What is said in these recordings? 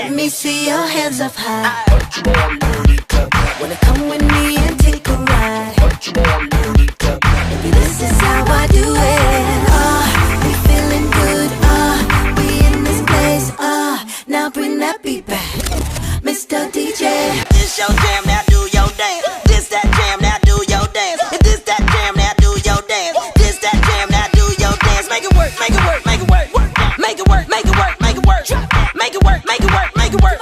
Let me see your hands up high. Wanna come with me and take a ride? Baby, this is how I do it. We feeling good. We in this place. Now bring that beat back, Mr. DJ. This your jam, now do your dance. This that jam, now do your dance. If this that jam, now do your dance. This that jam, now do your dance. Make it work, make it work, make it work. Make it work, make it work, make it work. Make it work, make it work, make it work.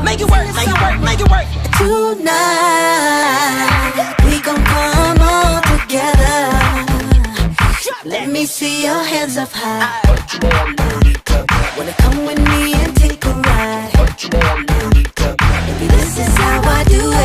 Make it work, make it work, make it work. Tonight we gon' come all together. Let me see your hands up high. Wanna come with me and take a ride? Baby, this is how I do it.